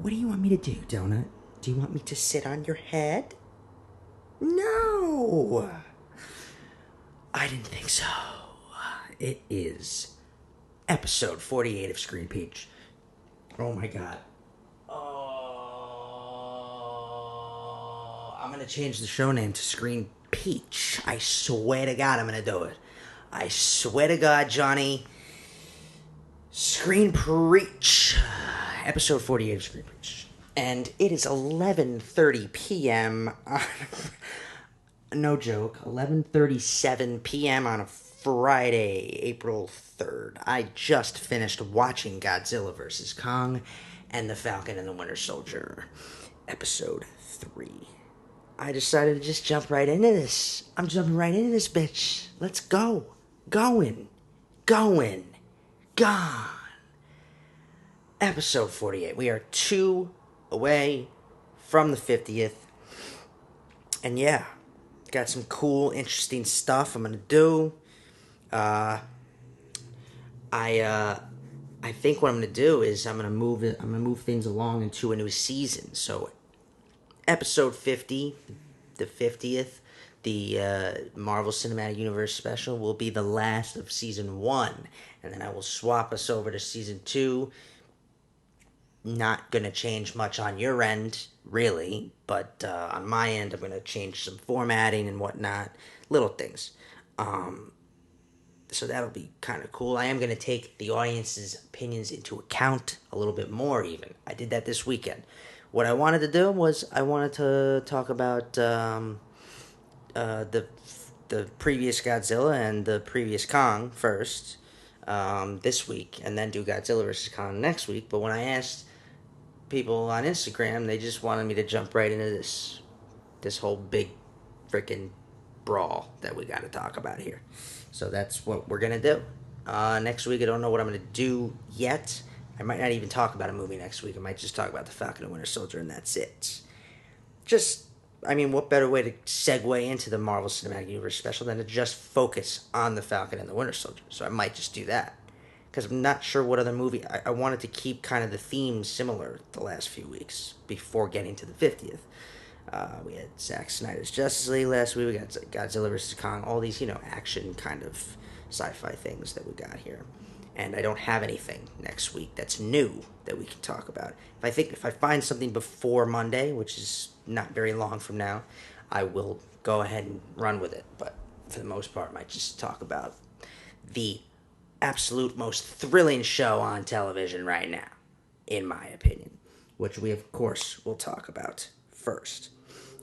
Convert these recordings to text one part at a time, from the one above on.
What do you want me to do, Donut? Do you want me to sit on your head? No! I didn't think so. It is episode 48 of Screen Peach. Oh my god. Oh, I'm gonna change the show name to Screen Peach. I swear to God I'm gonna do it. I swear to God, Johnny. Screen Preach. Episode 48 of Screen Preach. And it is 11:30 p.m. No joke, 11:37 p.m. on a Friday, April 3rd. I just finished watching Godzilla vs. Kong and The Falcon and the Winter Soldier, episode 3. I decided to just jump right into this. I'm jumping right into this bitch. Let's go. Going. Gone. Episode 48. We are 2 away from the 50th. And yeah, got some cool, interesting stuff I'm gonna do. I think what I'm gonna do is I'm gonna move things along into a new season. So, episode 50, the 50th, the Marvel Cinematic Universe special will be the last of season 1, and then I will swap us over to season 2. Not gonna change much on your end, really, but on my end, I'm gonna change some formatting and whatnot, little things. So that'll be kind of cool. I am gonna take the audience's opinions into account a little bit more. Even I did that this weekend. What I wanted to do was I wanted to talk about the previous Godzilla and the previous Kong first this week, and then do Godzilla vs. Kong next week. But when I asked people on Instagram, they just wanted me to jump right into this whole big freaking brawl that we got to talk about here. So that's what we're gonna do. Next week, I don't know what I'm gonna do yet. I might not even talk about a movie next week. I might just talk about the Falcon and Winter Soldier, and that's it. What better way to segue into the Marvel Cinematic Universe special than to just focus on the Falcon and the Winter Soldier? So I might just do that. Because I'm not sure what other movie. I wanted to keep kind of the theme similar the last few weeks before getting to the 50th. We had Zack Snyder's Justice League last week. We got Godzilla vs. Kong. All these, action kind of sci-fi things that we got here. And I don't have anything next week that's new that we can talk about. If I find something before Monday, which is not very long from now, I will go ahead and run with it. But for the most part, I might just talk about the absolute most thrilling show on television right now, in my opinion, which we of course will talk about first.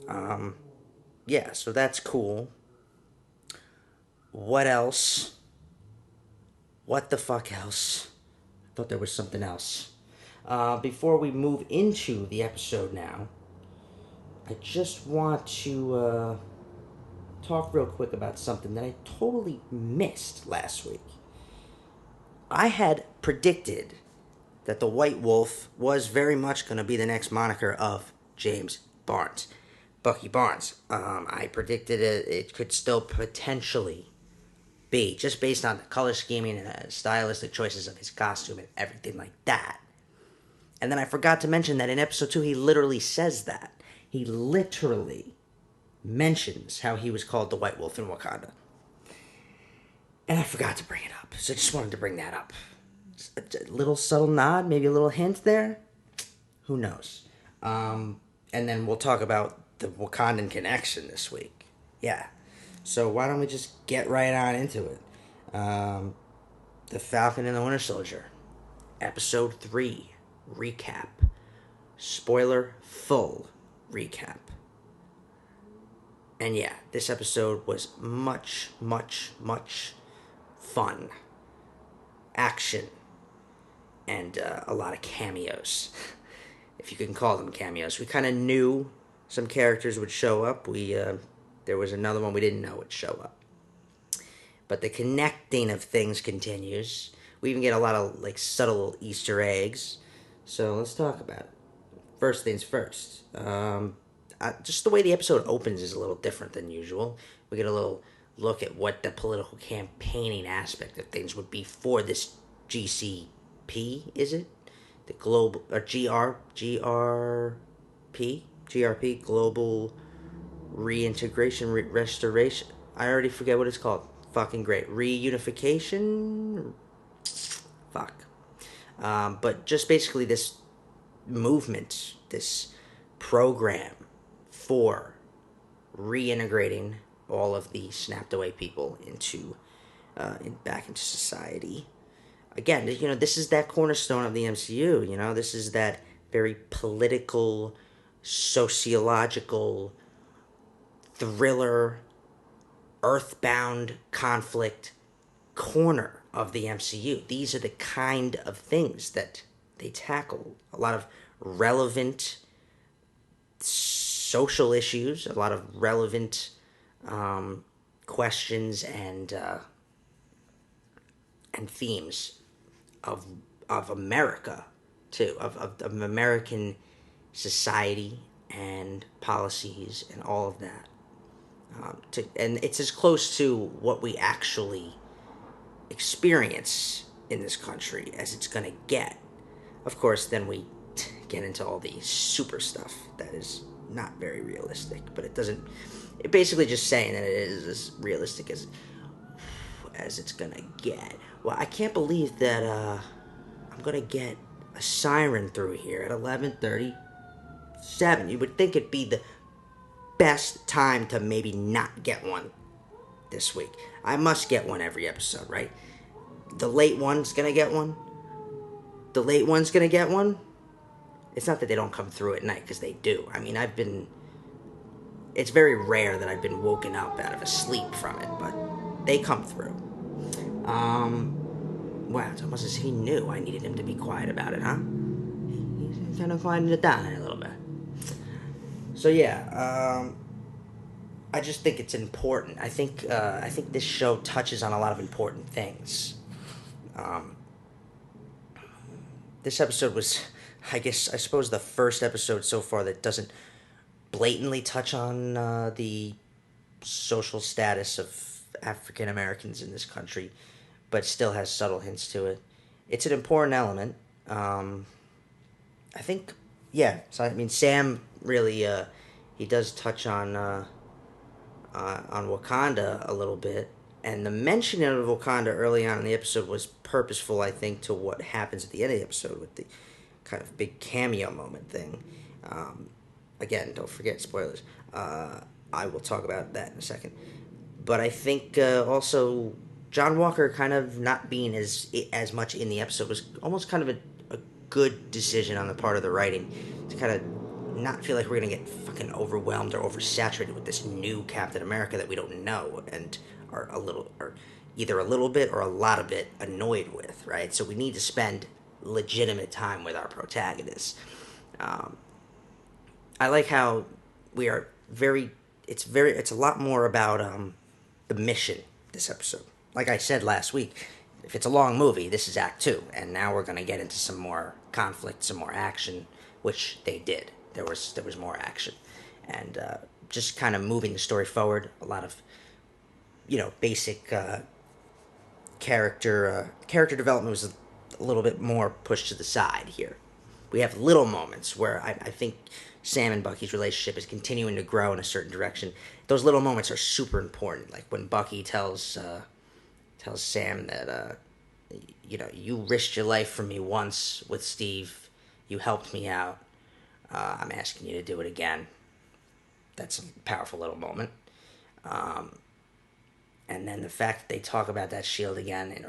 So that's cool. What else? What the fuck else? I thought there was something else. Before we move into the episode now, I just want to talk real quick about something that I totally missed last week. I had predicted that the White Wolf was very much going to be the next moniker of James Barnes, Bucky Barnes. I predicted it could still potentially be, just based on the color scheming and the stylistic choices of his costume and everything like that. And then I forgot to mention that in episode 2, he literally says that. He literally mentions how he was called the White Wolf in Wakanda. And I forgot to bring it up, so I just wanted to bring that up. A little subtle nod, maybe a little hint there. Who knows? And then we'll talk about the Wakandan connection this week. Yeah. So why don't we just get right on into it? The Falcon and the Winter Soldier. Episode 3. Recap. Spoiler full recap. And yeah, this episode was much, much, much fun, action, and a lot of cameos, if you can call them cameos. We kind of knew some characters would show up. There was another one we didn't know would show up. But the connecting of things continues. We even get a lot of subtle Easter eggs. So let's talk about it. First things first. Just the way the episode opens is a little different than usual. We get a little look at what the political campaigning aspect of things would be for this GCP, is it? the global or GRP global reintegration restoration. I already forget what it's called. Fucking great reunification. Fuck. But just basically this movement, this program for reintegrating all of the snapped away people into back into society. Again, this is that cornerstone of the MCU. This is that very political, sociological, thriller, earthbound conflict corner of the MCU. These are the kind of things that they tackle. A lot of relevant social issues, a lot of relevant questions and themes of America too, of American society and policies and all of that. And it's as close to what we actually experience in this country as it's going to get. Of course, then we get into all the super stuff that is not very realistic, but it doesn't. It basically just saying that it is as realistic as it's going to get. Well, I can't believe that I'm going to get a siren through here at 11:37. You would think it'd be the best time to maybe not get one this week. I must get one every episode, right? The late one's gonna get one. The late one's gonna get one. It's not that they don't come through at night, because they do. I mean, it's very rare that I've been woken up out of a sleep from it, but they come through. Wow, it's almost as if he knew I needed him to be quiet about it, huh? He's kind of quieting it down a little bit. So yeah, I just think it's important. I think this show touches on a lot of important things. This episode was, I suppose, the first episode so far that doesn't blatantly touch on the social status of African Americans in this country, but still has subtle hints to it. It's an important element. I think, yeah. So I mean, Sam really he does touch on Wakanda a little bit, and the mention of Wakanda early on in the episode was purposeful, I think, to what happens at the end of the episode with the kind of big cameo moment thing. Again, don't forget spoilers. I will talk about that in a second. But I think also John Walker kind of not being as much in the episode was almost kind of a good decision on the part of the writing to kind of not feel like we're going to get fucking overwhelmed or oversaturated with this new Captain America that we don't know and are either a little bit or a lot of it annoyed with, right? So we need to spend legitimate time with our protagonists. I like how we are it's a lot more about the mission this episode. Like I said last week, if it's a long movie, this is Act 2, and now we're going to get into some more conflict, some more action, which they did. There was more action, and just kind of moving the story forward. A lot of, basic character development was a little bit more pushed to the side here. We have little moments where I think Sam and Bucky's relationship is continuing to grow in a certain direction. Those little moments are super important, like when Bucky tells Sam that you risked your life for me once with Steve. You helped me out. I'm asking you to do it again. That's a powerful little moment. And then the fact that they talk about that shield again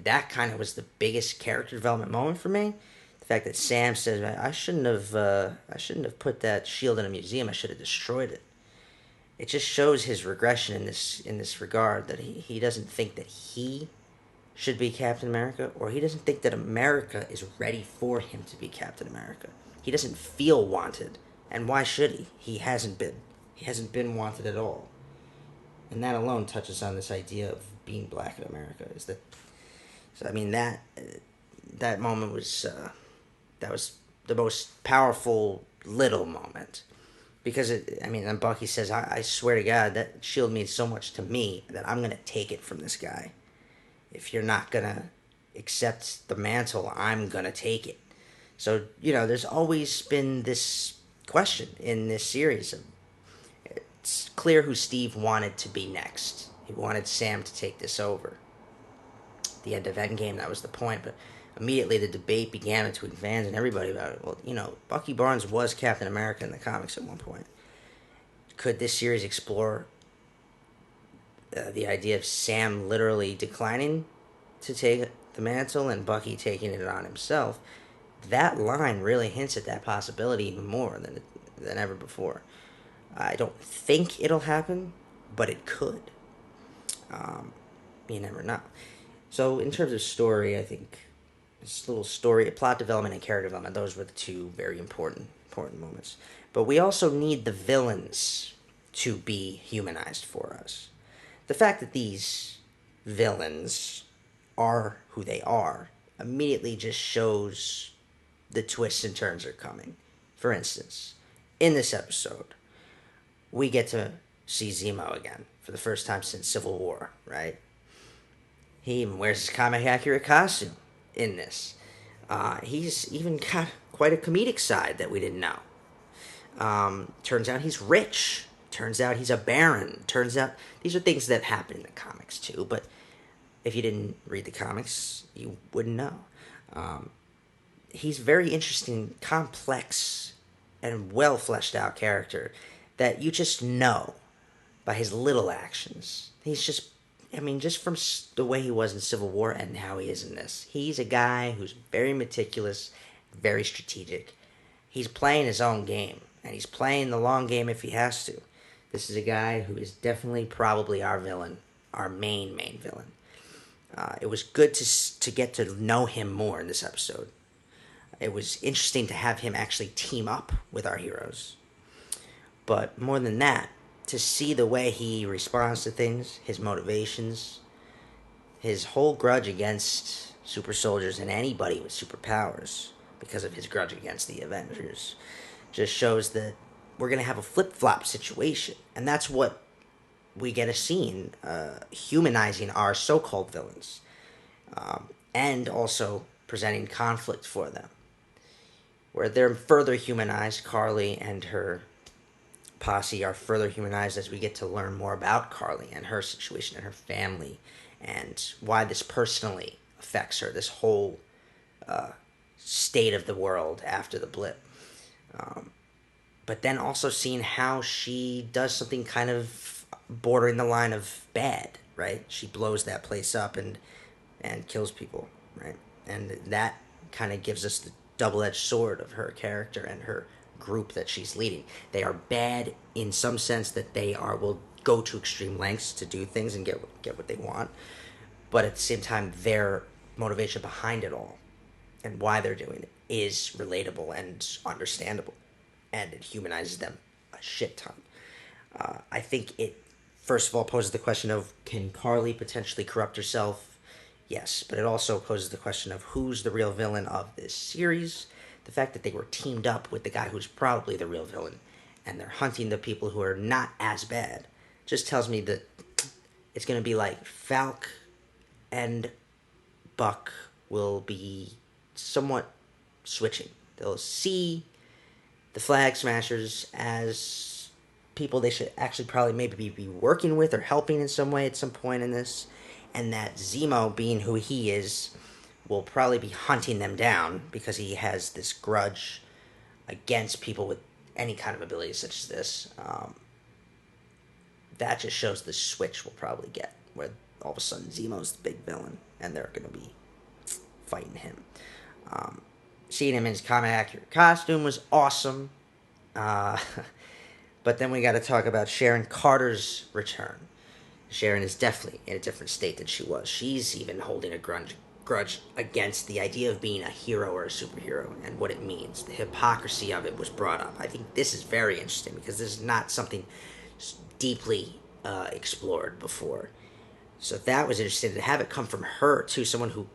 that kind of was the biggest character development moment for me. The fact that Sam says, I shouldn't have put that shield in a museum. I should have destroyed it. It just shows his regression in this regard, that he doesn't think that he should be Captain America, or he doesn't think that America is ready for him to be Captain America. He doesn't feel wanted, and why should he? He hasn't been. He hasn't been wanted at all. And that alone touches on this idea of being black in America. That moment was the most powerful little moment. Because, and Bucky says, I swear to God, that shield means so much to me that I'm going to take it from this guy. If you're not going to accept the mantle, I'm gonna take it. So, there's always been this question in this series. It's clear who Steve wanted to be next. He wanted Sam to take this over. At the end of Endgame, that was the point, but immediately the debate began between fans and everybody about it. Well, Bucky Barnes was Captain America in the comics at one point. Could this series explore the idea of Sam literally declining to take the mantle and Bucky taking it on himself? That line really hints at that possibility even more than ever before. I don't think it'll happen, but it could. You never know. So in terms of story, I think this little story, plot development and character development, those were the two very important moments. But we also need the villains to be humanized for us. The fact that these villains are who they are immediately just shows the twists and turns are coming. For instance, in this episode, we get to see Zemo again for the first time since Civil War, right? He even wears his comic accurate costume in this. He's even got quite a comedic side that we didn't know. Turns out he's rich. Turns out he's a baron. Turns out these are things that happen in the comics too, but if you didn't read the comics, you wouldn't know. He's very interesting, complex, and well fleshed out character that you just know by his little actions. He's just from the way he was in Civil War and how he is in this. He's a guy who's very meticulous, very strategic. He's playing his own game, and he's playing the long game if he has to. This is a guy who is definitely probably our villain, our main villain. It was good to get to know him more in this episode. It was interesting to have him actually team up with our heroes. But more than that, to see the way he responds to things, his motivations, his whole grudge against super soldiers and anybody with superpowers because of his grudge against the Avengers, just shows that we're going to have a flip-flop situation. And that's what we get a scene, humanizing our so-called villains, and also presenting conflict for them, where they're further humanized. Carly and her posse are further humanized as we get to learn more about Carly and her situation and her family and why this personally affects her, this whole state of the world after the blip. But then also seeing how she does something kind of bordering the line of bad, right? She blows that place up and kills people, right? And that kind of gives us the double-edged sword of her character and her group that she's leading. They are bad in some sense that will go to extreme lengths to do things and get what they want, but at the same time their motivation behind it all and why they're doing it is relatable and understandable, and it humanizes them a shit ton. I think it first of all poses the question of, can Carly potentially corrupt herself? Yes, but it also poses the question of who's the real villain of this series. The fact that they were teamed up with the guy who's probably the real villain, and they're hunting the people who are not as bad, just tells me that it's going to be like Falk and Buck will be somewhat switching. They'll see the Flag Smashers as people they should actually probably maybe be working with or helping in some way at some point in this, and that Zemo, being who he is, will probably be hunting them down because he has this grudge against people with any kind of ability such as this. That just shows the switch we'll probably get, where all of a sudden Zemo's the big villain and they're going to be fighting him. Seeing him in his comic accurate costume was awesome. But then we got to talk about Sharon Carter's return. Sharon is definitely in a different state than she was. She's even holding a grudge against the idea of being a hero or a superhero and what it means. The hypocrisy of it was brought up. I think this is very interesting because this is not something deeply explored before. So that was interesting to have it come from her too, someone who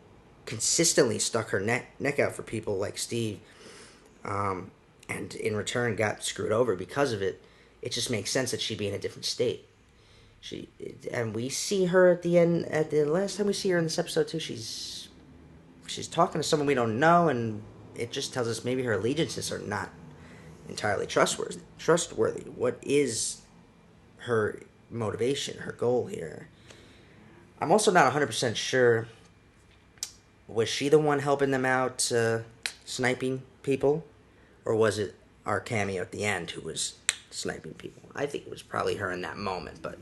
consistently stuck her neck out for people like Steve, and in return got screwed over because of it. It just makes sense that she'd be in a different state. And we see her at the end, at the last time we see her in this episode too, she's she's talking to someone we don't know, and it just tells us maybe her allegiances are not entirely trustworthy. What is her motivation, her goal here? I'm also not 100% sure. Was she the one helping them out, sniping people? Or was it our cameo at the end who was sniping people? I think it was probably her in that moment, but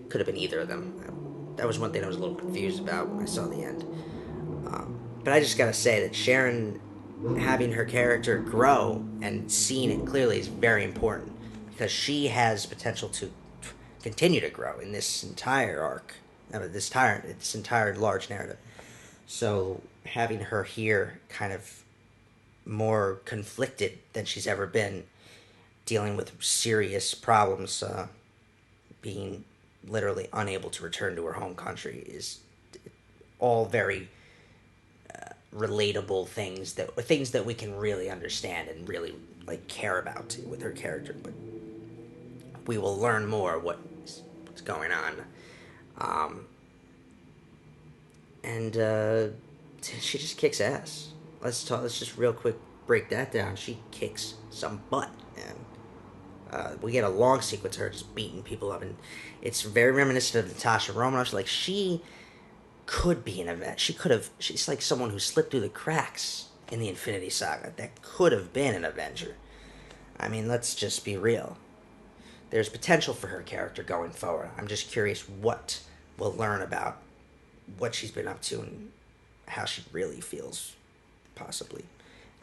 could have been either of them. That was one thing I was a little confused about when I saw the end. But I just gotta say that Sharon having her character grow and seeing it clearly is very important because she has potential to continue to grow in this entire arc, this entire large narrative. So having her here kind of more conflicted than she's ever been, dealing with serious problems, being literally unable to return to her home country is all very relatable things that we can really understand and really like care about with her character. But we will learn more what's going on, and she just kicks ass. Let's just real quick break that down. She kicks some butt, and we get a long sequence of her just beating people up, and it's very reminiscent of Natasha Romanoff. Like she could be an event. She's like someone who slipped through the cracks in the Infinity Saga. That could have been an Avenger. I mean, let's just be real. There's potential for her character going forward. I'm just curious what we'll learn about what she's been up to and how she really feels, possibly,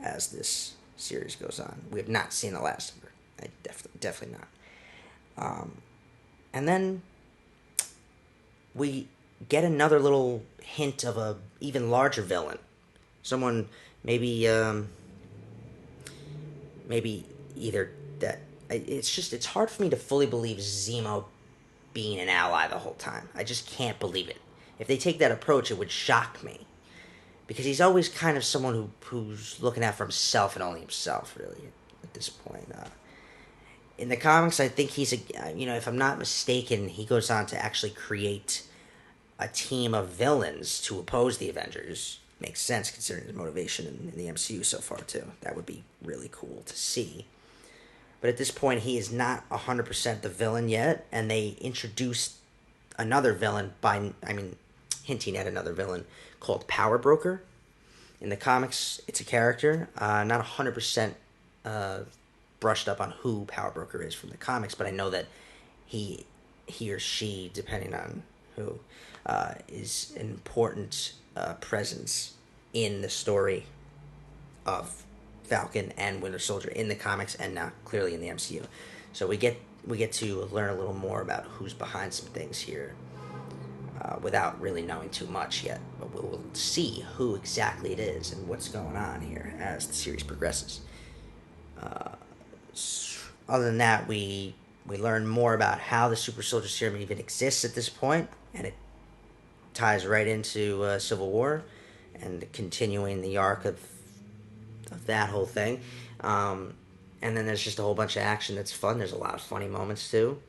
as this series goes on. We have not seen the last of her. Definitely not. And then we get another little hint of a even larger villain, someone maybe either that. It's hard for me to fully believe Zemo being an ally the whole time. I just can't believe it. If they take that approach, it would shock me because he's always kind of someone who's looking out for himself and only himself, really, at this point. In the comics, I think he's if I'm not mistaken, he goes on to actually create a team of villains to oppose the Avengers. Makes sense considering his motivation in the MCU so far, too. That would be really cool to see. But at this point, he is not 100% the villain yet, and they introduced another villain hinting at another villain called Power Broker. In the comics, it's a character, not 100% brushed up on who Power Broker is from the comics, but I know that he or she, depending on who, is an important presence in the story of Falcon and Winter Soldier in the comics and now clearly in the MCU. So we get to learn a little more about who's behind some things here without really knowing too much yet. But we'll see who exactly it is and what's going on here as the series progresses. Other than that, we learn more about how the Super Soldier Serum even exists at this point, and it ties right into Civil War and continuing the arc of that whole thing. And then there's just a whole bunch of action that's fun. There's a lot of funny moments too.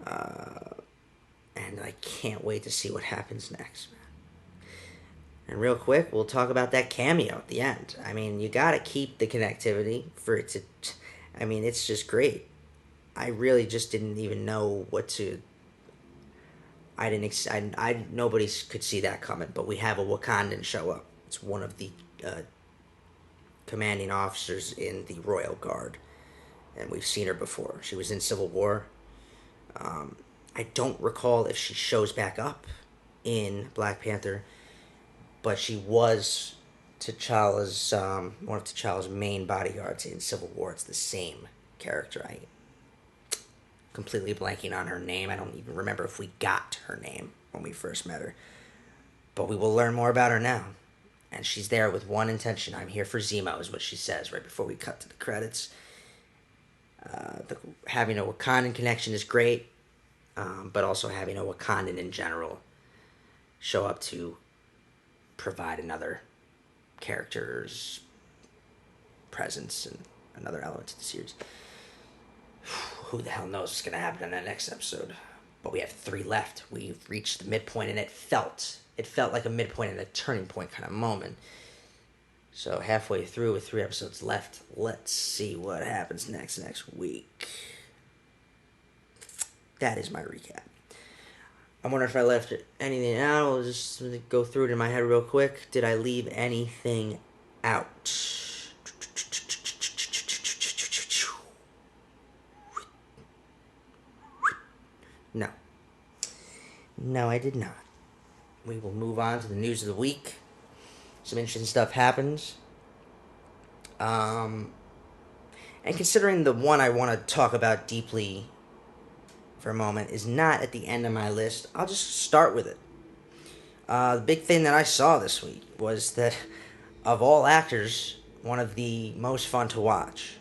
And I can't wait to see what happens next, man. And real quick, we'll talk about that cameo at the end. I mean, you gotta keep the connectivity for it to... I mean, it's just great. I really just didn't even know what to... Nobody could see that coming, but we have a Wakandan show up. It's one of the commanding officers in the Royal Guard, and we've seen her before. She was in Civil War. I don't recall if she shows back up in Black Panther, but she was T'Challa's one of T'Challa's main bodyguards in Civil War. It's the same character. I completely blanking on her name. I don't even remember if we got her name when we first met her, but we will learn more about her now. And she's there with one intention. I'm here for Zemo, is what she says right before we cut to the credits. Having a Wakandan connection is great, but also having a Wakandan in general show up to provide another character's presence and another element to the series. Who the hell knows what's going to happen in that next episode? but we have 3 left. We've reached the midpoint, and it felt like a midpoint and a turning point kind of moment. So halfway through with 3 episodes left, let's see what happens next week. That is my recap. I wonder if I left anything out. I'll just go through it in my head real quick. Did I leave anything out? No. No, I did not. We will move on to the news of the week. Some interesting stuff happens. And considering the one I want to talk about deeply for a moment is not at the end of my list, I'll just start with it. The big thing that I saw this week was that, of all actors, one of the most fun to watch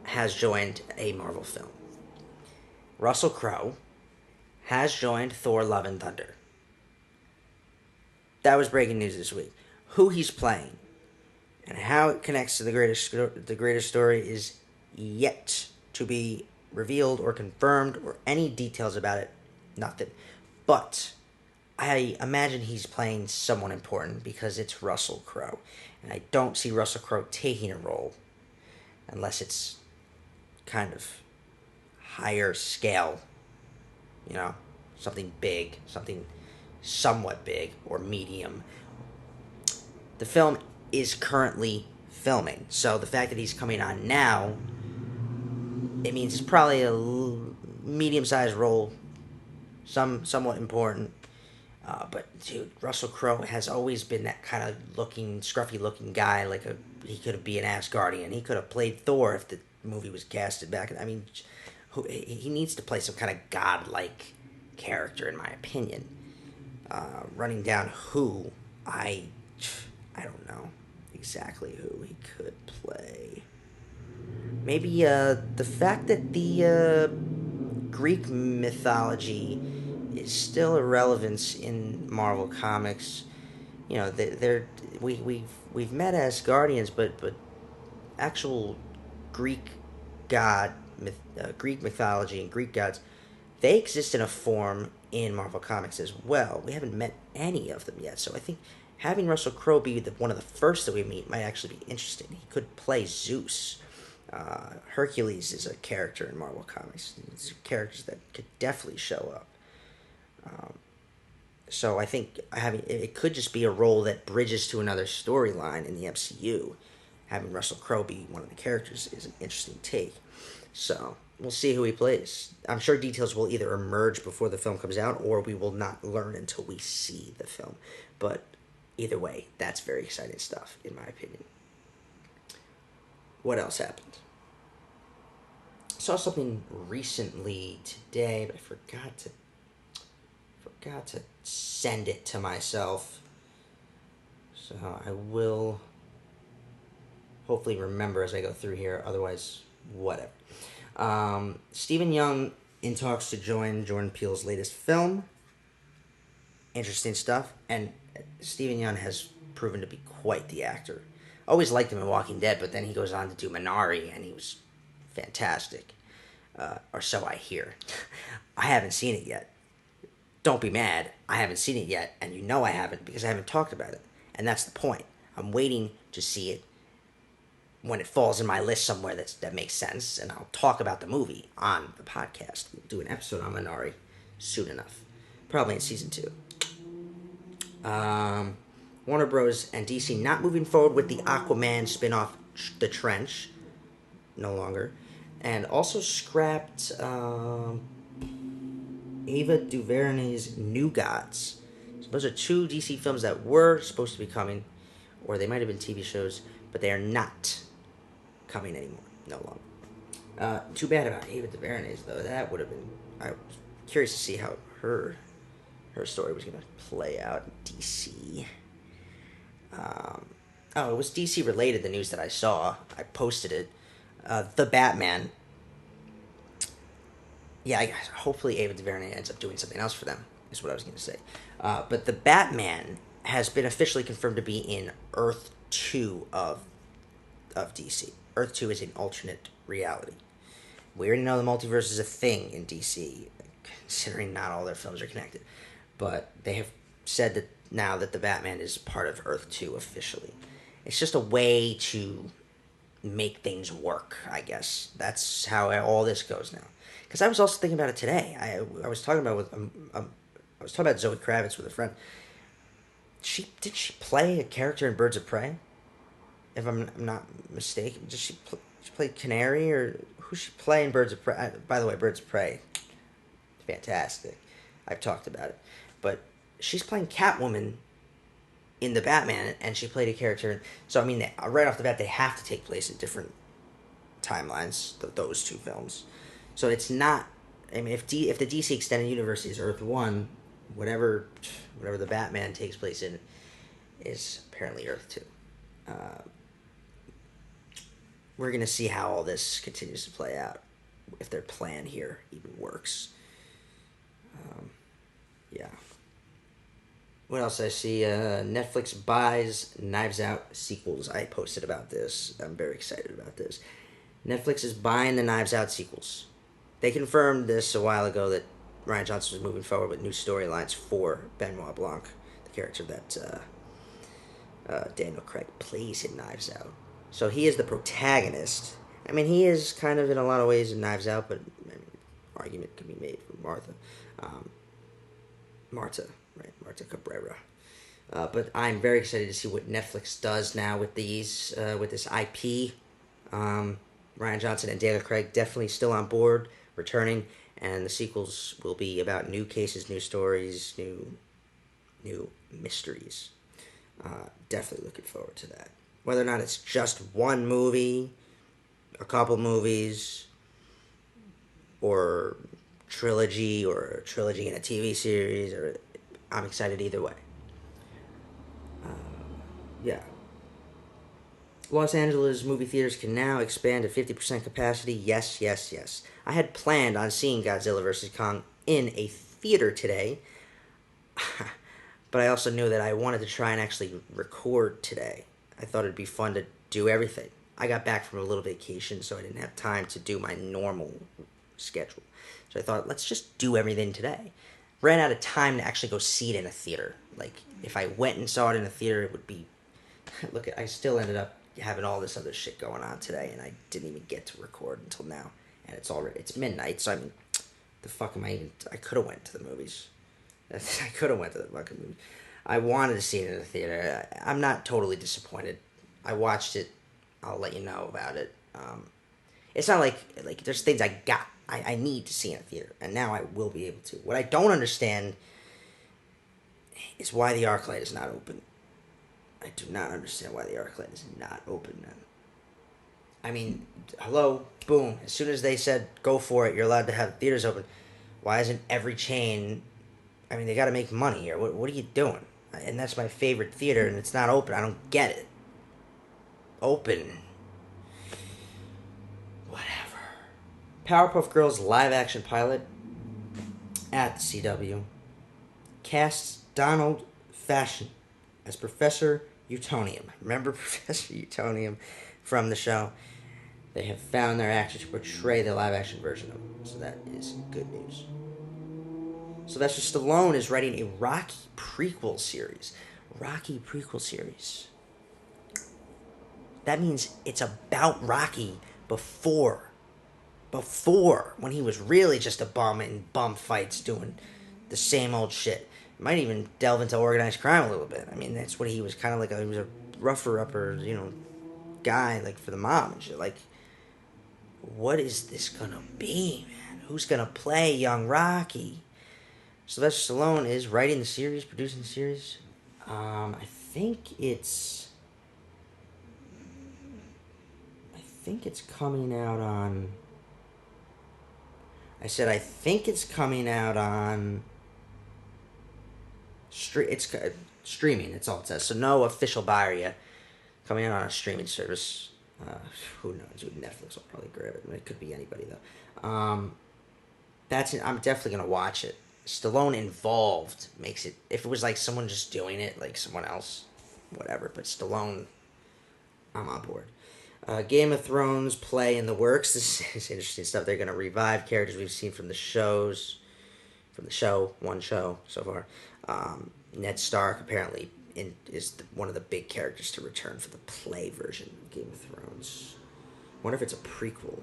has joined a Marvel film. Russell Crowe has joined Thor: Love and Thunder. That was breaking news this week. Who he's playing and how it connects to the greater story is yet to be revealed or confirmed, or any details about it. Nothing. But I imagine he's playing someone important because it's Russell Crowe. And I don't see Russell Crowe taking a role unless it's kind of higher scale. You know, something big, something somewhat big or medium. The film is currently filming, so the fact that he's coming on now, it means it's probably a medium-sized role, somewhat important. But dude, Russell Crowe has always been that kind of scruffy-looking guy. He could be an Asgardian. He could have played Thor if the movie was casted back. I mean, he needs to play some kind of godlike character, in my opinion. Running down who, I don't know exactly who he could play. Maybe the fact that the Greek mythology is still a relevance in Marvel Comics. You know, we've met Asgardians, but actual Greek Greek mythology and Greek gods, they exist in a form in Marvel Comics as well. We haven't met any of them yet, so I think having Russell Crowe be one of the first that we meet might actually be interesting. He could play Zeus. Hercules is a character in Marvel Comics. It's characters that could definitely show up. So I think it could just be a role that bridges to another storyline in the MCU. Having Russell Crowe be one of the characters is an interesting take. So we'll see who he plays. I'm sure details will either emerge before the film comes out, or we will not learn until we see the film. But either way, that's very exciting stuff, in my opinion. What else happened? I saw something recently today, but I forgot to send it to myself. So I will hopefully remember as I go through here. Otherwise, whatever. Stephen Young in talks to join Jordan Peele's latest film. Interesting stuff. And Stephen Young has proven to be quite the actor. Always liked him in Walking Dead, but then he goes on to do Minari, and he was fantastic. Or so I hear. I haven't seen it yet. Don't be mad. I haven't seen it yet, and you know I haven't because I haven't talked about it. And that's the point. I'm waiting to see it when it falls in my list somewhere that makes sense, and I'll talk about the movie on the podcast. We'll do an episode on Minari soon enough. Probably in season 2. Warner Bros. And DC not moving forward with the Aquaman spin-off, The Trench. No longer. And also scrapped Ava DuVernay's New Gods. So those are 2 DC films that were supposed to be coming, or they might have been TV shows, but they are not coming anymore. No longer. Too bad about Ava DuVernay's, though. That would have been... I was curious to see how her story was going to play out in DC. It was DC related, the news that I saw. I posted it. The Batman. Yeah, hopefully Ava DuVernay ends up doing something else for them, is what I was going to say. But the Batman has been officially confirmed to be in Earth 2 of DC. Earth 2 is an alternate reality. We already know the multiverse is a thing in DC. considering not all their films are connected. But they have said that now that the Batman is part of Earth 2 officially. It's just a way to make things work, I guess. That's how all this goes now. Because I was also thinking about it today. I was talking about I was talking about Zoe Kravitz with a friend. Did she play a character in Birds of Prey? If I'm not mistaken, did she play Canary, or who she play in Birds of Prey? By the way, Birds of Prey, fantastic. I've talked about it, but she's playing Catwoman in the Batman, and she played a character. So I mean, right off the bat, they have to take place in different timelines. Those two films, so it's not. I mean, if the DC extended universe is Earth 1, whatever the Batman takes place in is apparently Earth 2. We're gonna see how all this continues to play out, if their plan here even works. Yeah. What else I see? Netflix buys Knives Out sequels. I posted about this. I'm very excited about this. Netflix is buying the Knives Out sequels. They confirmed this a while ago that Rian Johnson was moving forward with new storylines for Benoit Blanc, the character that Daniel Craig plays in Knives Out. So he is the protagonist. I mean, he is kind of in a lot of ways in Knives Out, but I mean, argument can be made for Marta, right? Marta Cabrera. But I'm very excited to see what Netflix does now with with this IP. Rian Johnson and Daniel Craig definitely still on board, returning, and the sequels will be about new cases, new stories, new mysteries. Definitely looking forward to that. Whether or not it's just one movie, a couple movies, or trilogy, or a trilogy in a TV series, or I'm excited either way. Yeah. Los Angeles movie theaters can now expand to 50% capacity. Yes, yes, yes. I had planned on seeing Godzilla vs. Kong in a theater today, but I also knew that I wanted to try and actually record today. I thought it'd be fun to do everything. I got back from a little vacation, so I didn't have time to do my normal schedule. So I thought, let's just do everything today. Ran out of time to actually go see it in a theater. Like, if I went and saw it in a theater, it would be... Look, I still ended up having all this other shit going on today, and I didn't even get to record until now. And it's midnight, so I mean, the fuck am I even... I could have went to the movies. I could have went to the fucking movie. I wanted to see it in the theater. I'm not totally disappointed. I watched it. I'll let you know about it. It's not like there's things I need to see in a theater, and now I will be able to. What I don't understand is why the ArcLight is not open. I do not understand why the ArcLight is not open, man. I mean, hello, boom. As soon as they said go for it, you're allowed to have theaters open. Why isn't every chain? I mean, they got to make money here. What are you doing? And that's my favorite theater, and it's not open. I don't get it. Open. Whatever. Powerpuff Girls live-action pilot at the CW casts Donald Fashion as Professor Utonium. Remember Professor Utonium from the show? They have found their actor to portray the live-action version of him, so that is good news. Sylvester Stallone is writing a Rocky prequel series. Rocky prequel series. That means it's about Rocky before when he was really just a bum in bum fights doing the same old shit. Might even delve into organized crime a little bit. I mean, that's what he was kind of like. He was a rougher upper, guy, like, for the mob and shit. Like, what is this gonna be, man? Who's gonna play young Rocky? Sylvester Stallone is writing the series, producing the series. I think it's coming out on... I said I think it's coming out on... It's streaming, that's all it says. So no official buyer yet. Coming out on a streaming service. Who knows? Netflix will probably grab it. It could be anybody, though. I'm definitely going to watch it. Stallone involved makes it... If it was like someone just doing it, like someone else, whatever. But Stallone, I'm on board. Game of Thrones play in the works. This is interesting stuff. They're going to revive characters we've seen from the shows. from the show, one show so far. Ned Stark apparently is one of the big characters to return for the play version of Game of Thrones. Wonder if it's a prequel,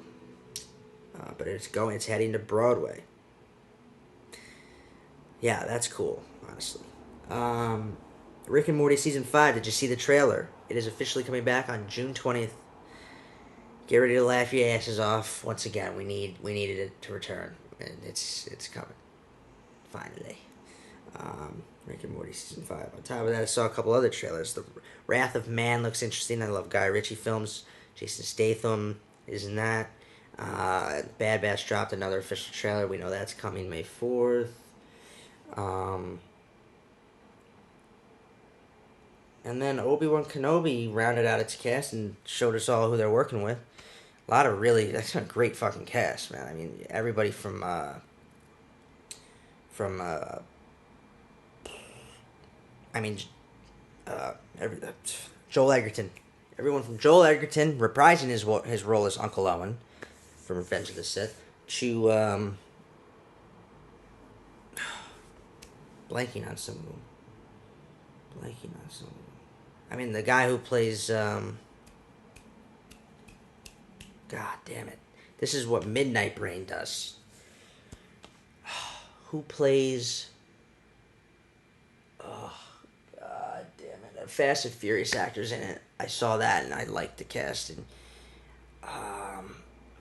but it's heading to Broadway. Yeah, that's cool, honestly. Rick and Morty season 5. Did you see the trailer? It is officially coming back on June 20th. Get ready to laugh your asses off. Once again, we needed it to return, and it's coming. Finally. Rick and Morty season 5. On top of that, I saw a couple other trailers. The Wrath of Man looks interesting. I love Guy Ritchie films. Jason Statham is in that. Bad Batch dropped another official trailer. We know that's coming May 4th. And then Obi-Wan Kenobi rounded out its cast and showed us all who they're working with. That's a great fucking cast, man. I mean, everybody from Joel Edgerton. Everyone from Joel Edgerton reprising his role as Uncle Owen from Revenge of the Sith to blanking on some of them. I mean, the guy who plays God damn it. This is what Midnight Brain does. Who plays God damn it. Fast and Furious actors in it. I saw that and I liked the cast.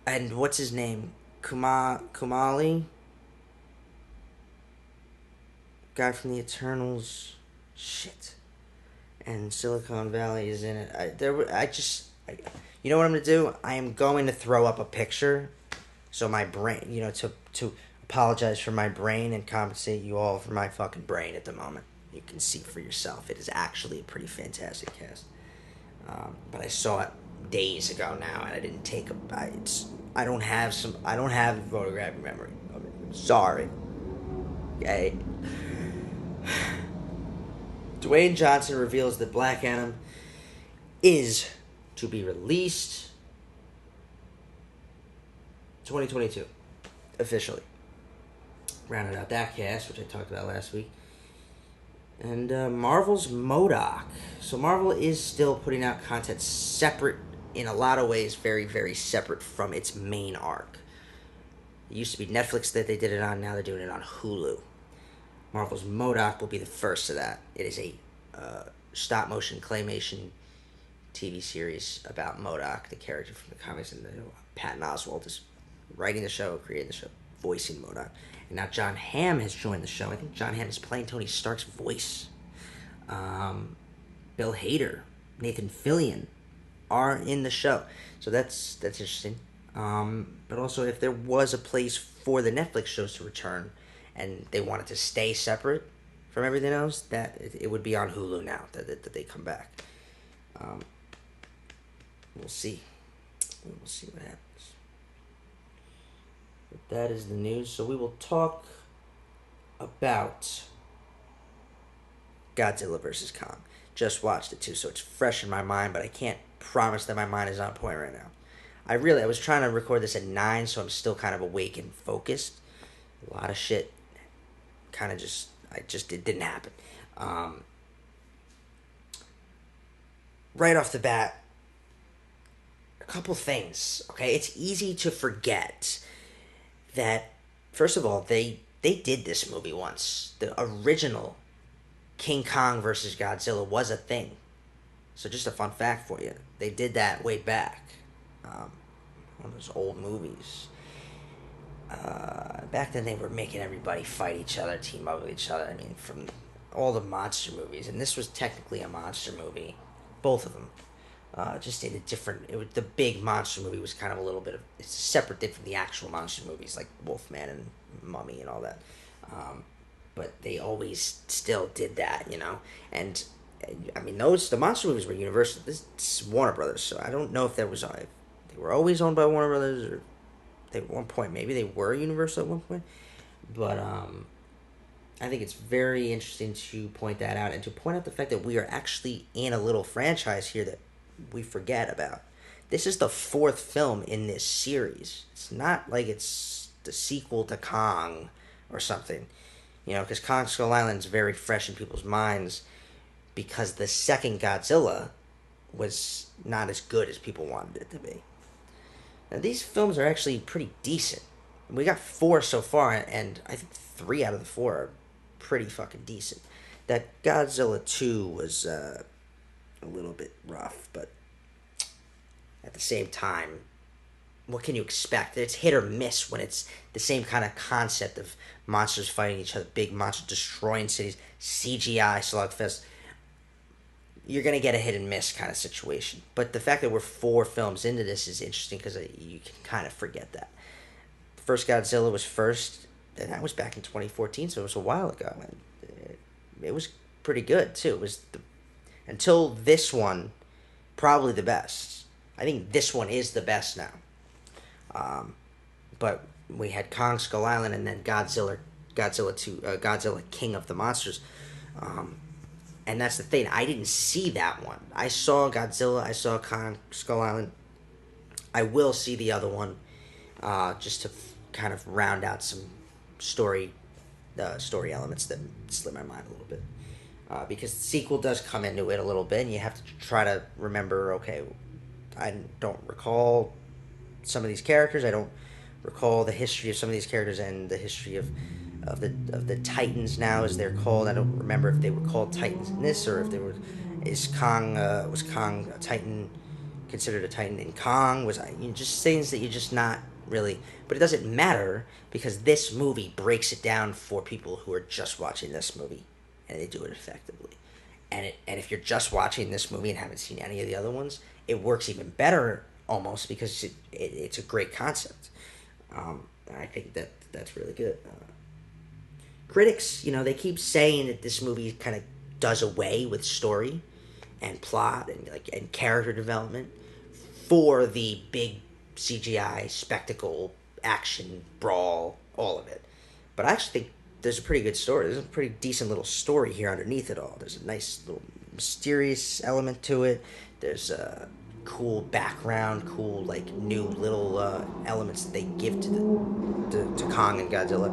And what's his name? Kumali? Guy from the Eternals. Shit. And Silicon Valley is in it. You know what I'm going to do? I am going to throw up a picture so my brain, to apologize for my brain and compensate you all for my fucking brain at the moment. You can see for yourself. It is actually a pretty fantastic cast. But I saw it days ago now, and I didn't take I don't have photographic memory of it. I'm sorry. Okay. Dwayne Johnson reveals that Black Adam is to be released 2022, officially. Rounded out that cast, which I talked about last week. And Marvel's MODOK. So Marvel is still putting out content separate, in a lot of ways, very, very separate from its main arc. It used to be Netflix that they did it on, now they're doing it on Hulu. Marvel's MODOK will be the first of that. It is a stop-motion claymation TV series about MODOK, the character from the comics, and Patton Oswalt is writing the show, creating the show, voicing MODOK. And now John Hamm has joined the show. I think John Hamm is playing Tony Stark's voice. Bill Hader, Nathan Fillion are in the show. So that's interesting. But also, if there was a place for the Netflix shows to return and they wanted to stay separate from everything else, that it would be on Hulu now that they come back. We'll see. We'll see what happens. But that is the news. So we will talk about Godzilla vs. Kong. Just watched it too, so it's fresh in my mind, but I can't promise that my mind is on point right now. I was trying to record this at 9, so I'm still kind of awake and focused. A lot of shit kind of it didn't happen. Right off the bat, a couple things, okay? It's easy to forget that, first of all, they did this movie once. The original King Kong versus Godzilla was a thing. So just a fun fact for you. They did that way back. One of those old movies. Back then they were making everybody fight each other, team up with each other. I mean, from all the monster movies. And this was technically a monster movie. Both of them. Just in a different... the big monster movie was kind of a little bit of... It's a separate thing from the actual monster movies, like Wolfman and Mummy and all that. But they always still did that, And, I mean, the monster movies were Universal. This is Warner Brothers, so I don't know if they were always owned by Warner Brothers, or at one point, maybe they were Universal at one point. But, I think it's very interesting to point that out, and to point out the fact that we are actually in a little franchise here that we forget about. This is the 4th film in this series. It's not like it's the sequel to Kong or something. Because Kong Skull Island is very fresh in people's minds because the second Godzilla was not as good as people wanted it to be. Now, these films are actually pretty decent. We got 4 so far, and I think 3 out of the 4 are pretty fucking decent. That Godzilla 2 was a little bit rough, but at the same time, what can you expect? It's hit or miss when it's the same kind of concept of monsters fighting each other, big monsters destroying cities, CGI slugfest. You're going to get a hit and miss kind of situation. But the fact that we're 4 films into this is interesting because you can kind of forget that. The first Godzilla was first, and that was back in 2014, so it was a while ago. And it was pretty good, too. It was, until this one, probably the best. I think this one is the best now. But we had Kong Skull Island and then Godzilla 2, Godzilla King of the Monsters. And that's the thing. I didn't see that one. I saw Godzilla. I saw Kong Skull Island. I will see the other one, just to kind of round out some story elements that slip my mind a little bit. Because the sequel does come into it a little bit, and you have to try to remember. Okay, I don't recall some of these characters. I don't recall the history of some of these characters and the history of the Titans now, as they're called. I don't remember if they were called Titans in this, or if they were. Was Kong a Titan, considered a Titan in Kong? Just things that you're just not really. But it doesn't matter because this movie breaks it down for people who are just watching this movie, and they do it effectively. And if you're just watching this movie and haven't seen any of the other ones, it works even better almost because it's a great concept. I think that's really good. Critics, they keep saying that this movie kind of does away with story and plot and character development for the big CGI spectacle, action, brawl, all of it. But I actually think there's a pretty good story. There's a pretty decent little story here underneath it all. There's a nice little mysterious element to it. There's a cool background, cool new little elements that they give to Kong and Godzilla.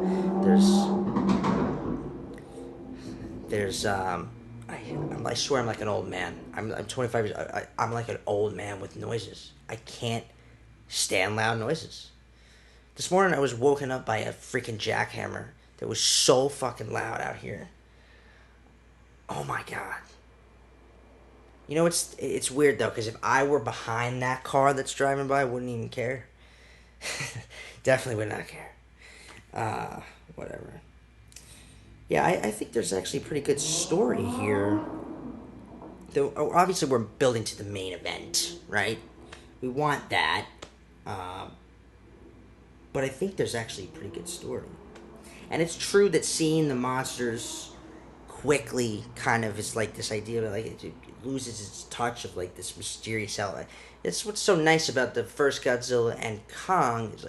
I swear I'm like an old man. I'm 25 years. I'm like an old man with noises. I can't stand loud noises. This morning I was woken up by a freaking jackhammer that was so fucking loud out here. Oh my god. It's weird though, because if I were behind that car that's driving by, I wouldn't even care. Definitely would not care. Whatever. Yeah, I think there's actually a pretty good story here. Though obviously we're building to the main event, right? We want that. But I think there's actually a pretty good story. And it's true that seeing the monsters quickly kind of is like this idea of it loses its touch of this mysterious element. It's what's so nice about the first Godzilla and Kong is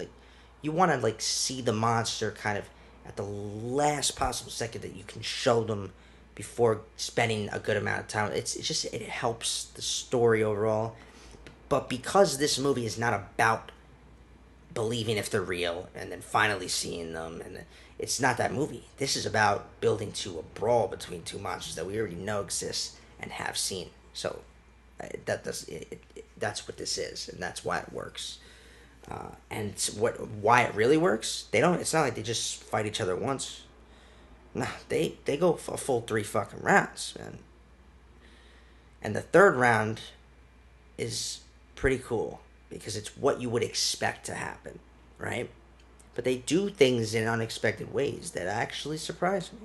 you want to see the monster kind of at the last possible second that you can show them before spending a good amount of time. It helps the story overall. But because this movie is not about believing if they're real and then finally seeing them, and it's not that movie. This is about building to a brawl between 2 monsters that we already know exist and have seen. So that's what this is, and that's why it works. And why it really works? It's not like they just fight each other once. Nah, they go for a full 3 fucking rounds, man. And the 3rd round is pretty cool because it's what you would expect to happen, right? But they do things in unexpected ways that actually surprise me.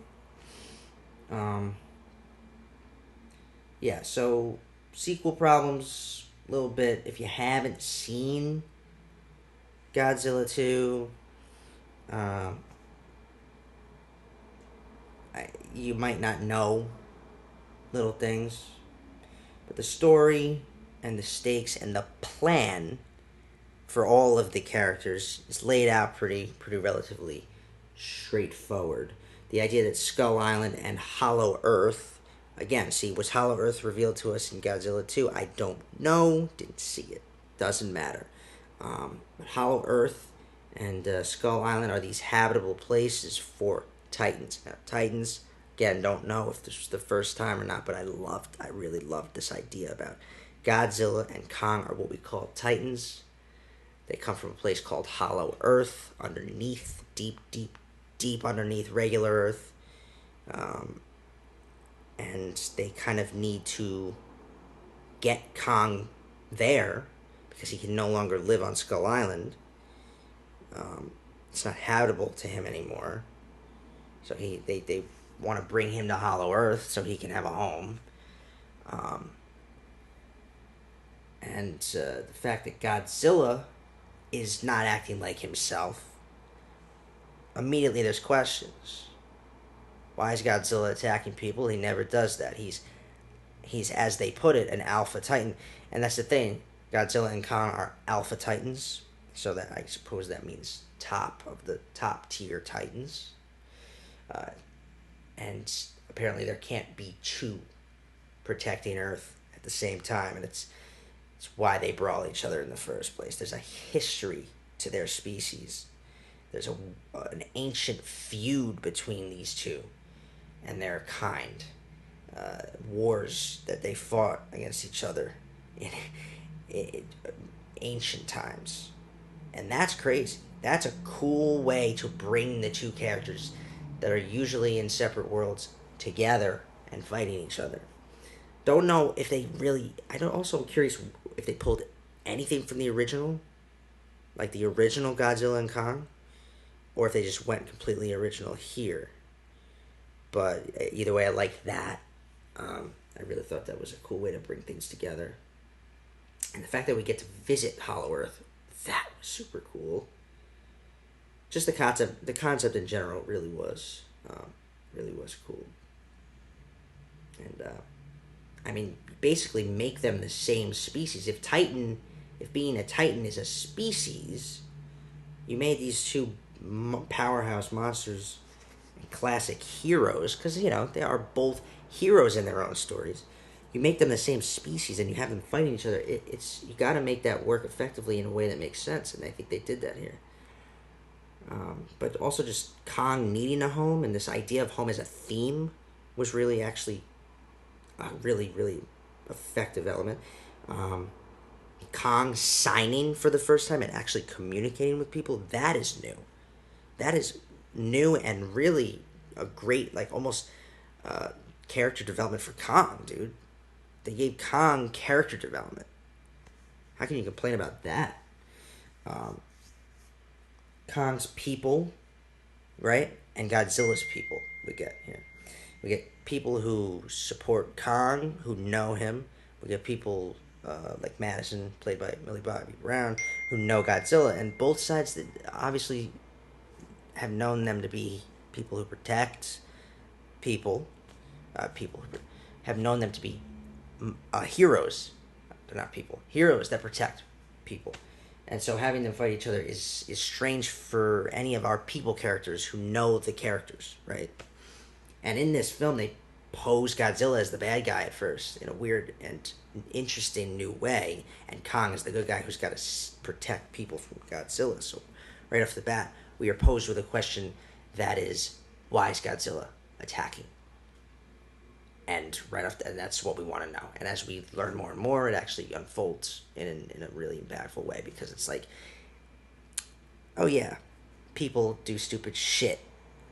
Yeah, so sequel problems a little bit. If you haven't seen Godzilla 2, you might not know little things, but the story and the stakes and the plan for all of the characters is laid out pretty relatively straightforward. The idea that Skull Island and Hollow Earth, again, was Hollow Earth revealed to us in Godzilla 2? I don't know, didn't see it, doesn't matter. But Hollow Earth And Skull Island are these habitable places for Titans. Now, Titans, again, don't know if this was the first time or not, but I really loved this idea about Godzilla and Kong are what we call Titans. They come from a place called Hollow Earth, underneath, deep underneath regular Earth. Um, and they kind of need to get Kong there because he can no longer live on Skull Island. It's not habitable to him anymore. So they want to bring him to Hollow Earth so he can have a home. Um, and the fact that Godzilla is not acting like himself, immediately there's questions. Why is Godzilla attacking people? He never does that. He's as they put it, an alpha titan, and that's the thing. Godzilla and Kong are alpha titans, so that I suppose that means top of the top tier titans. And apparently there can't be two protecting Earth at the same time, and it's why they brawl each other in the first place. There's a history to their species. There's an ancient feud between these two and their kind. Wars that they fought against each other in ancient times. And that's crazy. That's a cool way to bring the two characters that are usually in separate worlds together and fighting each other. Don't know if they really. Also am curious if they pulled anything from the original, like the original Godzilla and Kong, or if they just went completely original here. But either way, I like that. I really thought that was a cool way to bring things together. And the fact that we get to visit Hollow Earth, that was super cool. Just the concept in general really was cool. And basically make them the same species. If being a Titan is a species, you made these two powerhouse monsters and classic heroes, because they are both heroes in their own stories. You make them the same species and you have them fighting each other. You got to make that work effectively in a way that makes sense, and I think they did that here. But also just Kong needing a home, and this idea of home as a theme was really actually a really, really effective element. Kong signing for the first time and actually communicating with people, that is new. That is new and really a great, almost character development for Kong, dude. They gave Kong character development. How can you complain about that? Kong's people, right? And Godzilla's people we get here. We get people who support Kong, who know him. We get people like Madison, played by Millie Bobby Brown, who know Godzilla. And both sides that obviously have known them to be people who protect people. People who have known them to be heroes. They're not people. Heroes that protect people. And so having them fight each other is strange for any of our people characters who know the characters, right? And in this film, they pose Godzilla as the bad guy at first in a weird and interesting new way, and Kong is the good guy who's got to protect people from Godzilla. So right off the bat, we are posed with a question that is, why is Godzilla attacking? And and that's what we want to know. And as we learn more and more, it actually unfolds in a really impactful way, because it's like, oh yeah, people do stupid shit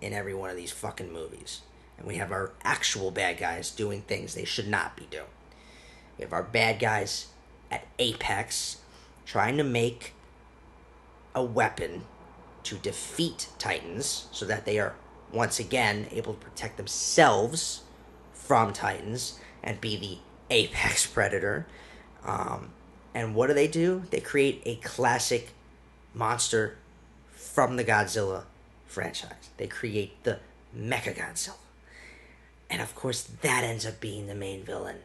in every one of these fucking movies. And we have our actual bad guys doing things they should not be doing. We have our bad guys at apex trying to make a weapon to defeat Titans so that they are once again able to protect themselves from Titans and be the apex predator. And what do? They create a classic monster from the Godzilla franchise. They create the Mechagodzilla. And of course, that ends up being the main villain.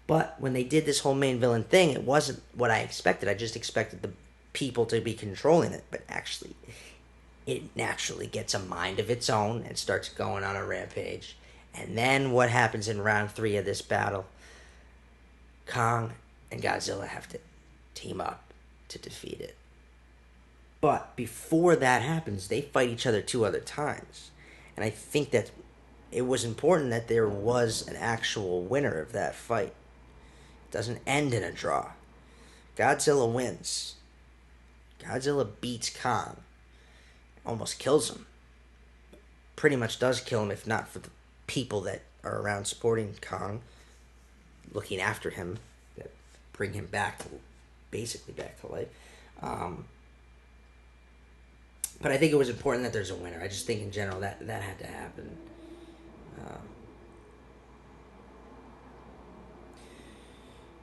But when they did this whole main villain thing, it wasn't what I expected. I just expected the people to be controlling it. But actually, it naturally gets a mind of its own and starts going on a rampage. And then what happens in round 3 of this battle? Kong and Godzilla have to team up to defeat it. But before that happens, they fight each other 2 other times. And I think that it was important that there was an actual winner of that fight. It doesn't end in a draw. Godzilla wins. Godzilla beats Kong. Almost kills him. Pretty much does kill him, if not for the people that are around supporting Kong, looking after him, that bring him back to, basically back to life. But I think it was important that there's a winner. I just think in general that had to happen.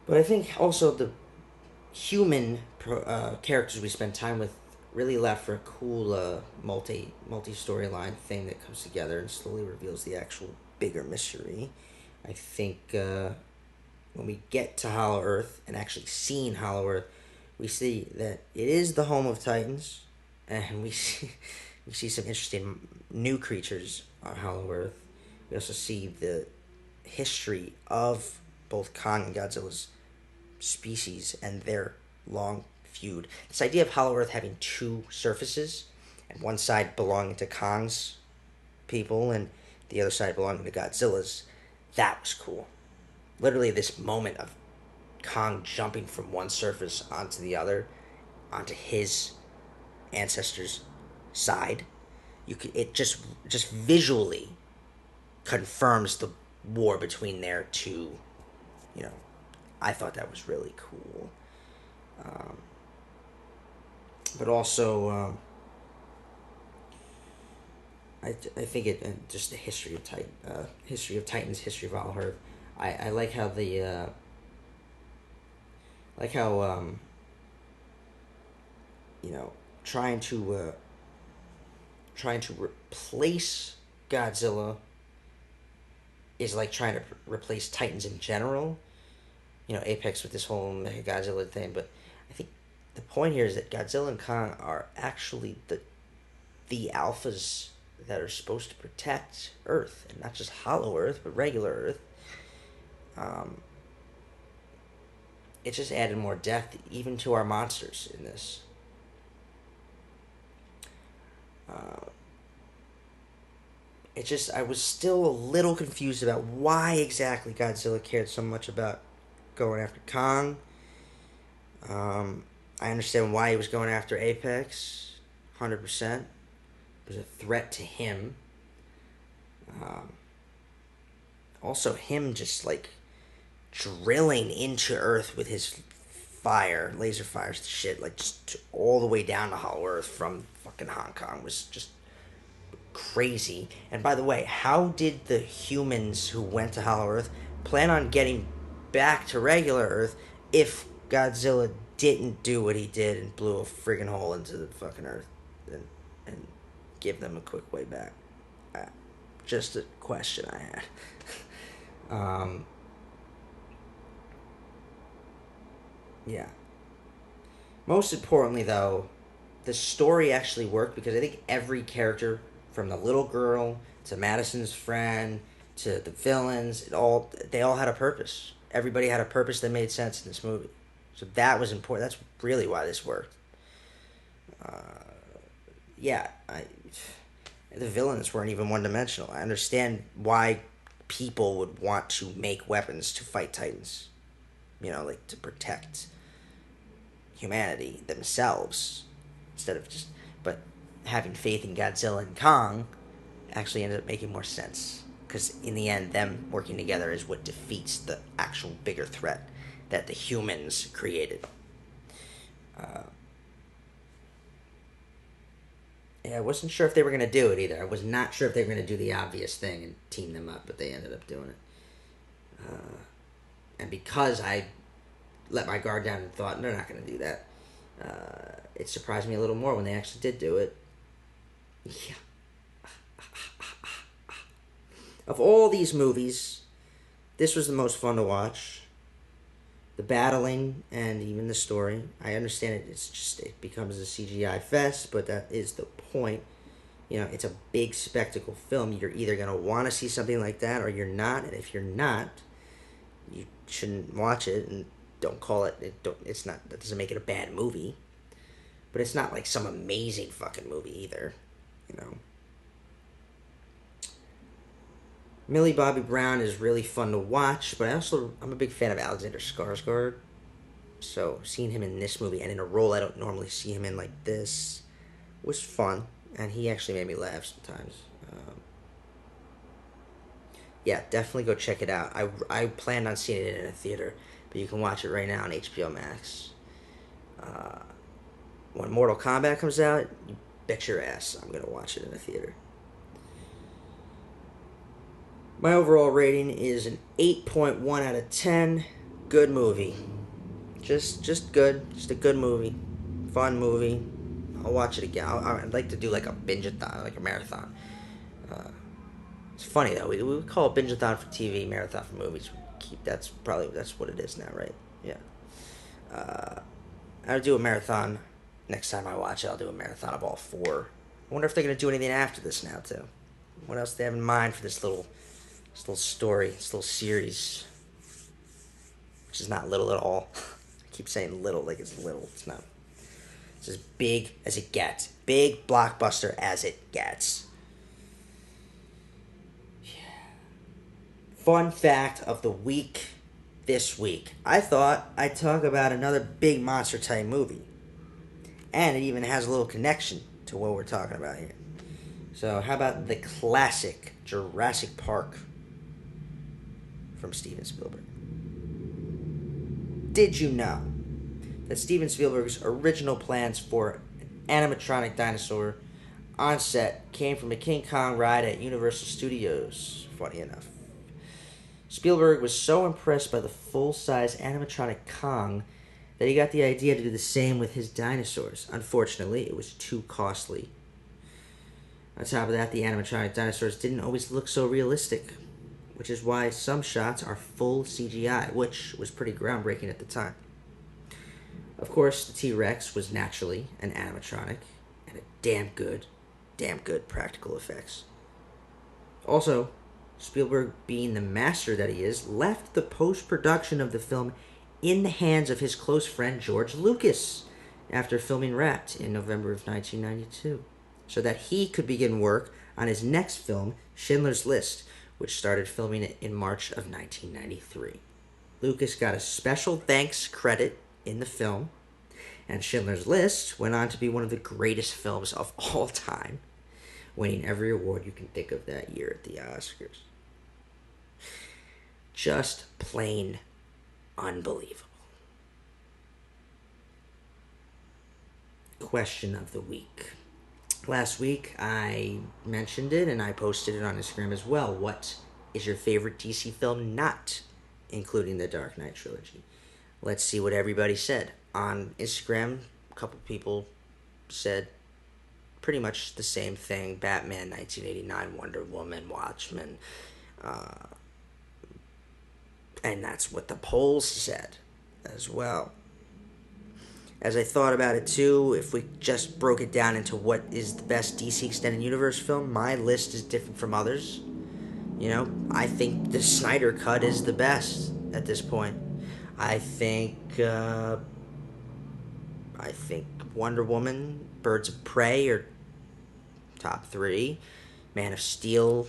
But I think also the human characters we spend time with really left for a cool multi storyline thing that comes together and slowly reveals the actual bigger mystery. I think when we get to Hollow Earth and actually seeing Hollow Earth, we see that it is the home of Titans, and we see some interesting new creatures on Hollow Earth. We also see the history of both Kong and Godzilla's species and their long feud. This idea of Hollow Earth having two surfaces, and one side belonging to Kong's people and the other side belonging to Godzilla's, that was cool. Literally this moment of Kong jumping from one surface onto the other, onto his ancestors' side. It just visually confirms the war between their two. I thought that was really cool. But also, I think it just the history of history of Titans, history of Hollow Earth. I like how trying to replace Godzilla is like trying to replace Titans in general. Apex with this whole Mega Godzilla thing, but I think the point here is that Godzilla and Kong are actually the alphas that are supposed to protect Earth, and not just Hollow Earth, but regular Earth. It just added more depth even to our monsters in this. I was still a little confused about why exactly Godzilla cared so much about going after Kong. I understand why he was going after Apex, 100%. It was a threat to him. Also, him just like drilling into Earth with his laser fires, shit, like just all the way down to Hollow Earth from fucking Hong Kong was just crazy. And by the way, how did the humans who went to Hollow Earth plan on getting back to regular Earth if Godzilla didn't do what he did and blew a friggin' hole into the fucking Earth and give them a quick way back? Just a question I had. Yeah. Most importantly, though, the story actually worked because I think every character, from the little girl to Madison's friend to the villains, they all had a purpose. Everybody had a purpose that made sense in this movie. So that was important. That's really why this worked. The villains weren't even one-dimensional. I understand why people would want to make weapons to fight Titans. Like to protect humanity themselves instead of just. But having faith in Godzilla and Kong actually ended up making more sense. Because in the end, them working together is what defeats the actual bigger threat that the humans created. I wasn't sure if they were going to do it either. I was not sure if they were going to do the obvious thing and team them up, but they ended up doing it. And because I let my guard down and thought, they're not going to do that, it surprised me a little more when they actually did do it. Yeah. Of all these movies, this was the most fun to watch. The battling and even the story. I understand it becomes a CGI fest, but that is the point. It's a big spectacle film. You're either going to want to see something like that or you're not. And if you're not, you shouldn't watch it and don't call it. That doesn't make it a bad movie. but it's not like some amazing fucking movie either, you know. Millie Bobby Brown is really fun to watch, but I'm a big fan of Alexander Skarsgård. So seeing him in this movie and in a role I don't normally see him in like this was fun, and he actually made me laugh sometimes. Yeah, definitely go check it out. I planned on seeing it in a theater, but you can watch it right now on HBO Max. When Mortal Kombat comes out, you bet your ass I'm gonna watch it in a theater. My overall rating is an 8.1 out of 10. Good movie. Just good. Just a good movie. Fun movie. I'll watch it again. I'd like to do like a binge-a-thon, like a marathon. It's funny though. We call it binge-a-thon for TV, marathon for movies. That's what it is now, right? Yeah. I'll do a marathon next time I watch it. I'll do a marathon of all four. I wonder if they're gonna do anything after this now too. What else do they have in mind for this little story, this little series, which is not little at all. I keep saying little like it's little. It's not. It's as big as it gets. Big blockbuster as it gets. Yeah. Fun fact of the week this week. I thought I'd talk about another big monster type movie. And it even has a little connection to what we're talking about here. So how about the classic Jurassic Park from Steven Spielberg? Did you know that Steven Spielberg's original plans for an animatronic dinosaur on set came from a King Kong ride at Universal Studios? Funny enough. Spielberg was so impressed by the full-size animatronic Kong that he got the idea to do the same with his dinosaurs. Unfortunately, it was too costly. On top of that, the animatronic dinosaurs didn't always look so realistic, which is why some shots are full CGI, which was pretty groundbreaking at the time. Of course, the T-Rex was naturally an animatronic, and a damn good practical effects. Also, Spielberg, being the master that he is, left the post-production of the film in the hands of his close friend George Lucas after filming wrapped in November of 1992, so that he could begin work on his next film, Schindler's List, which started filming it in March of 1993. Lucas got a special thanks credit in the film, and Schindler's List went on to be one of the greatest films of all time, winning every award you can think of that year at the Oscars. Just plain unbelievable. Question of the week. Last week I mentioned it and I posted it on Instagram as well. What is your favorite DC film not including the Dark Knight trilogy? Let's see what everybody said. On Instagram, a couple people said pretty much the same thing. Batman 1989, Wonder Woman, Watchmen. And that's what the polls said as well. As I thought about it too, if we just broke it down into what is the best DC Extended Universe film, my list is different from others. You know, I think the Snyder Cut is the best at this point. I think Wonder Woman, Birds of Prey are top 3. Man of Steel,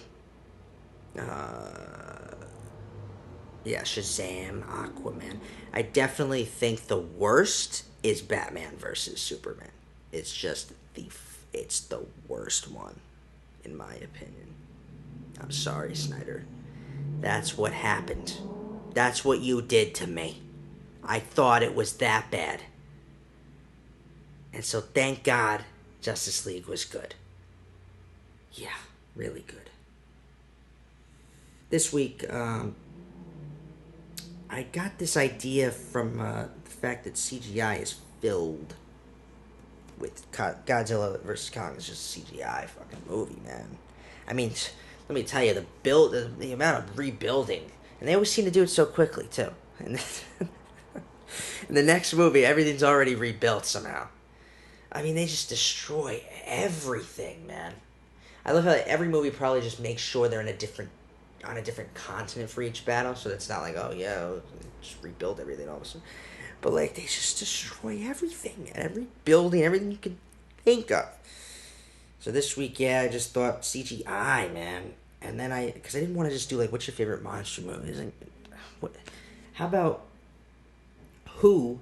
Shazam, Aquaman. I definitely think the worst is Batman versus Superman. It's just it's the worst one, in my opinion. I'm sorry, Snyder. That's what happened. That's what you did to me. I thought it was that bad. And so thank God Justice League was good. Yeah, really good. This week, I got this idea from the fact that CGI is filled with Godzilla vs. Kong. Is just a CGI fucking movie, man. I mean, let me tell you, the amount of rebuilding, and they always seem to do it so quickly too. And in the next movie, everything's already rebuilt somehow. I mean, they just destroy everything, man. I love how every movie probably just makes sure they're on a different continent for each battle, so it's not like, oh yeah, just rebuild everything all of a sudden. But, like, they just destroy everything. Every building, everything you can think of. So this week, yeah, I just thought CGI, man. And then because I didn't want to just do, like, what's your favorite monster movie? Like, how about who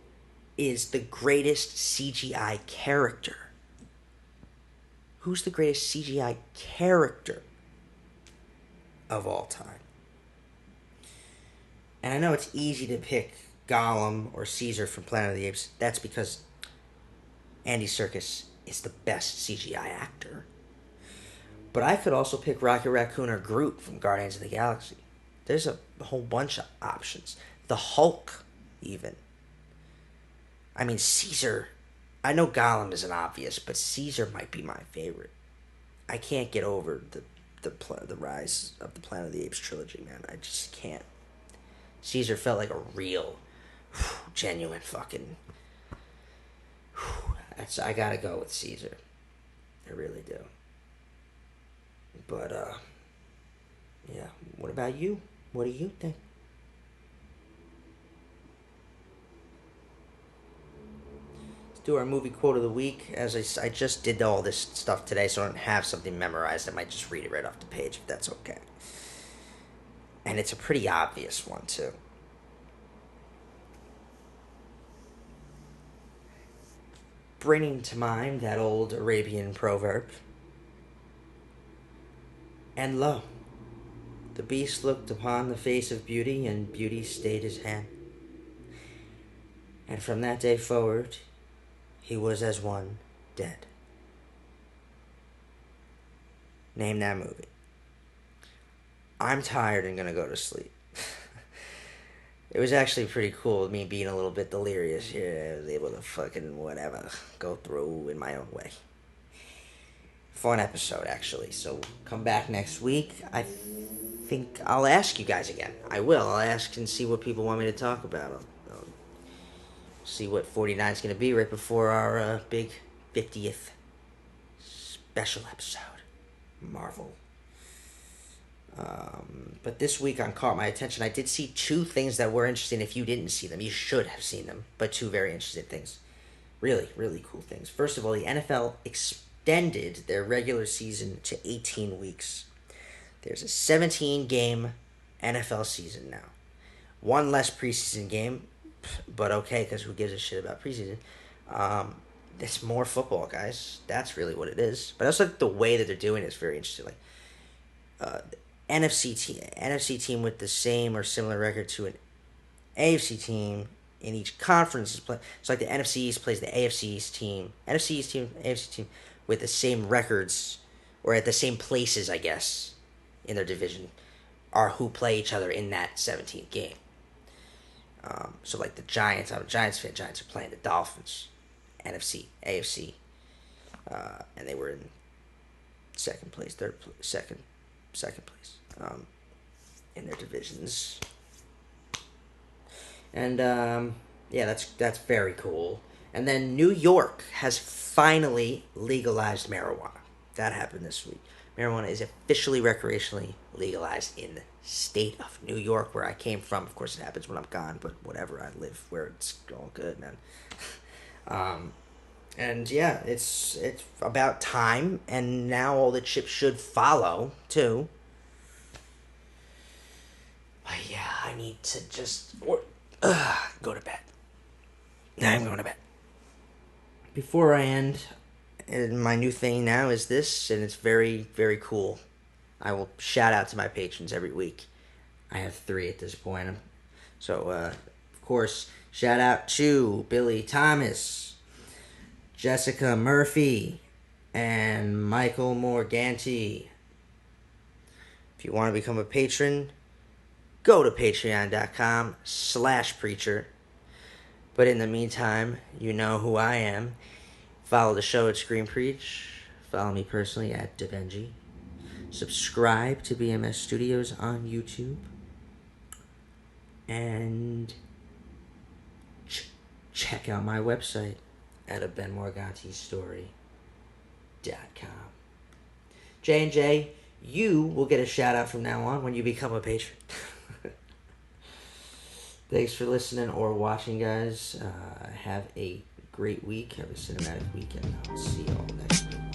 is the greatest CGI character? Who's the greatest CGI character of all time? And I know it's easy to pick Gollum or Caesar from Planet of the Apes. That's because Andy Serkis is the best CGI actor. But I could also pick Rocket Raccoon or Groot from Guardians of the Galaxy. There's a whole bunch of options. The Hulk, even. I mean, Caesar. I know Gollum isn't obvious, but Caesar might be my favorite. I can't get over the rise of the Planet of the Apes trilogy, man. I just can't. Caesar felt like a real, genuine fucking. I gotta go with Caesar. I really do. But yeah. What about you? What do you think? Let's do our movie quote of the week. As I just did all this stuff today, so I don't have something memorized. I might just read it right off the page if that's okay. And it's a pretty obvious one, too. Bringing to mind that old Arabian proverb. And lo, the beast looked upon the face of beauty, and beauty stayed his hand. And from that day forward, he was as one dead. Name that movie. I'm tired and gonna go to sleep. It was actually pretty cool, me being a little bit delirious here. I was able to fucking whatever, go through in my own way. Fun episode, actually. So come back next week. I think I'll ask you guys again. I will. I'll ask and see what people want me to talk about. I'll see what 49 is going to be right before our big 50th special episode. Marvel. But this week on Caught My Attention, I did see two things that were interesting. If you didn't see them, you should have seen them. But two very interesting things. Really, really cool things. First of all, the NFL extended their regular season to 18 weeks. There's a 17-game NFL season now. One less preseason game, but okay, because who gives a shit about preseason? It's more football, guys. That's really what it is. But I also think the way that they're doing it is very interesting. Like, NFC team with the same or similar record to an AFC team in each conference is play. So like the NFC East plays the AFC East team, NFC East team, AFC team with the same records or at the same places, I guess, in their division, are who play each other in that 17th game. So like the Giants, I'm a Giants fan. Giants are playing the Dolphins, NFC, AFC, and they were in second place, second place in their divisions. And yeah, that's very cool. And then New York has finally legalized marijuana. That happened this week. Marijuana is officially recreationally legalized in the state of New York, where I came from. Of course, it happens when I'm gone, but whatever. I live where it's all good, man. And yeah, it's about time, and now all the chips should follow too. But yeah, I need to just go to bed. I'm going to bed. Before I end, and my new thing now is this, and it's very, very cool. I will shout out to my patrons every week. I have 3 at this point. So, of course, shout out to Billy Thomas, Jessica Murphy, and Michael Morganti. If you want to become a patron, go to patreon.com/preacher. But in the meantime, you know who I am. Follow the show at Scream Preach. Follow me personally at DaVenji. Subscribe to BMS Studios on YouTube. And check out my website at benmorgantistory.com. J&J, you will get a shout out from now on when you become a patron. Thanks for listening or watching, guys. Have a great week. Have a cinematic weekend. I'll see you all next week.